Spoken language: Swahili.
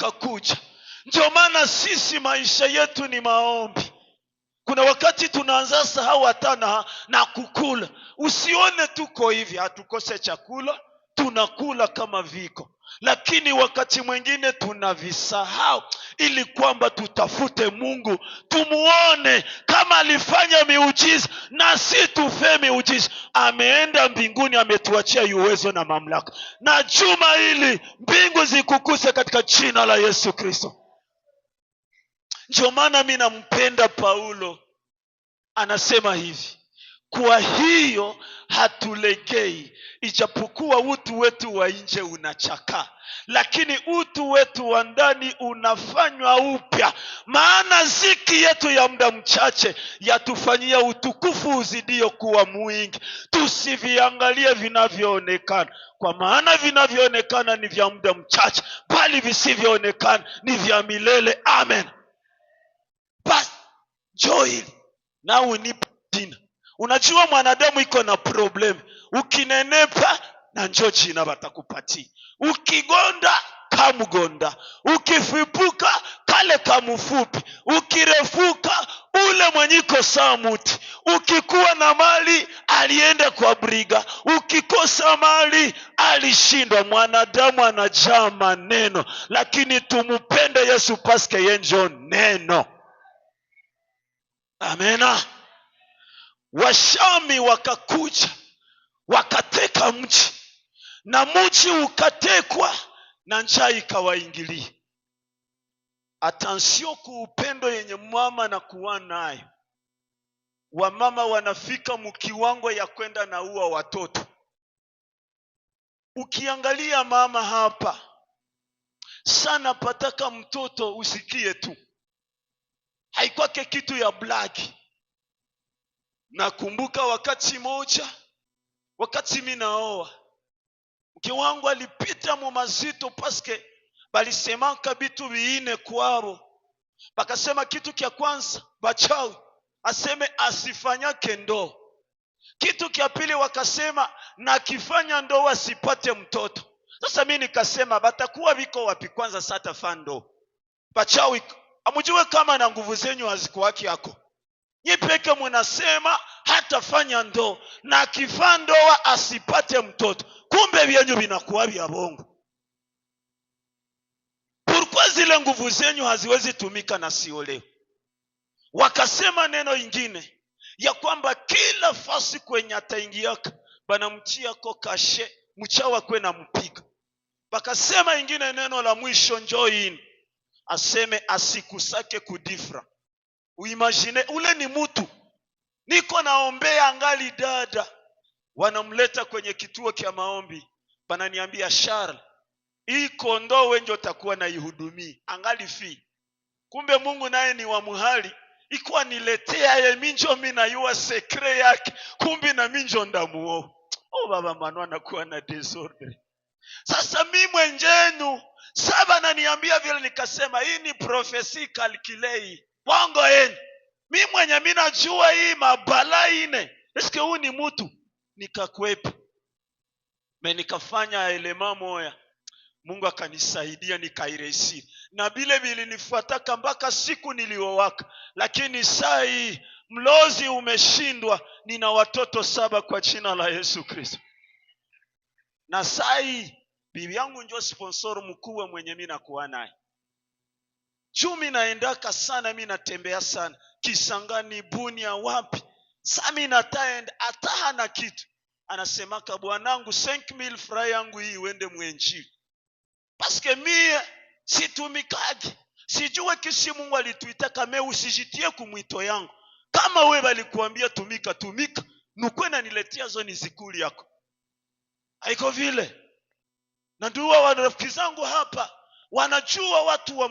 wakakuja. Ndio maana sisi maisha yetu ni maombi. Kuna wakati tunaanza sahau hata na kukula. Usione tuko hivi hatukose chakula, tunakula kama viko. Lakini wakati mwingine tunavisahau ili kwamba tutafute Mungu, tumuone kama alifanya miujiza na si tufe miujiza. Ameenda mbinguni, ametuachia uwezo na mamlaka. Na juma hili mbingu zikukuse katika jina la Yesu Kristo. Ndio maana mimi nampenda Paulo. Anasema hivi: kwa hiyo hatulegei, ijapokuwa utu wetu wa nje unachakaa, lakini utu wetu wa ndani unafanywa upya. Maana ziki yetu ya muda mchache yatufanyia utukufu uzidio kuwa mwingi. Tusiviangalie vinavyoonekana, kwa maana vinavyoonekana ni vya muda mchache, bali visivyoonekana ni vya milele. Amen. Basi joy na unipe jina. Unajua mwanadamu iko na problem. Ukinenepa na njoo jina batakupatia. Ukigonda kamugonda, ukifipuka kale kamufupi, ukirefuka ule mwenyiko saa muti. Ukikuwa na mali alienda kwa briga, ukikosa mali alishindwa. Mwanadamu anajaa maneno, lakini tumupende Yesu paske yenjo neno. Amena. Washami wakakuja wakateka mji, na mji ukatekwa na njaa ikawaingilia. Attention ku upendo yenye mama na kuwa nayo. Wamama wanafika mkiwango ya kwenda na uwa watoto. Ukiangalia mama hapa sana, pataka mtoto usikie tu, haikwake kitu ya black. Nakumbuka wakati moja, wakati mimi naoa, mke wangu alipita mu mazito paske balisemaka bitu biine kwabo. Bakasema kitu kia kwanza bachawi aseme asifanyake ndoa. Kitu kia pili wakasema na kifanya ndoa asipate mtoto. Sasa mimi nikasema batakuwa biko wapi kwanza sata fando? Bachawi amujue kama na nguvu zenyu hazikuwaki yako. Nyipeke munasema hatafanya ndoa na akifanya ndoa asipate mtoto. Kumbe vyenyu vinakuwa vya bongo. Pourquoi zile nguvu zenyu haziwezi tumika na siolewe? Wakasema neno ingine ya kwamba kila fasi kwenye ataingiaka banamtia ko kashe, mchawa kwe na mpiga. Wakasema ingine neno la mwisho njoini, aseme asikusake kudifra. Uimagine ule ni mtu. Niko naombea angali dada, wanamleta kwenye kituo kia maombi, bananiambia Charles, hii kondoo wenjo utakuwa na ihudumii angali fi. Kumbe Mungu naye ni wa muhali, ikuwa niletea ye minjo mina yuwa sekre yake, kumbe na minjo ndamuo. Baba manua nakuwa na desordre. Sasa mimi mwenjenu saba naniambia vile, nikasema hii ni profesi kalkilei bongo yenu. Mimi mwenye mina jua hii mabala ine, eske huu ni mtu? Nikakwepa. Nikafanya elema moya, Mungu akanisaidia nikairesi. Na bile vilinifuataka mpaka siku niliowaka. Lakini saa hii mlozi umeshindwa, nina watoto 7 kwa jina la Yesu Kristo. Na saa hii bibi yangu ndio sponsor mkuu mwenye mimi nakuwa naye. Jumi naendaka sana, mimi natembea sana Kisangani, Bunia, wapi. Sasa mimi nataenda hata na kitu. Anasemaka bwanangu 5000 francs yangu hii uende mwenjili. Paske mie situmikaji. Sijue kisi Mungu alituita kama usijitie kumwito yangu. Kama wewe balikuambia tumika, nukwenda niletea zoni zikuli yako. Haiko vile. Na ndio wa rafiki zangu hapa wanajua watu wa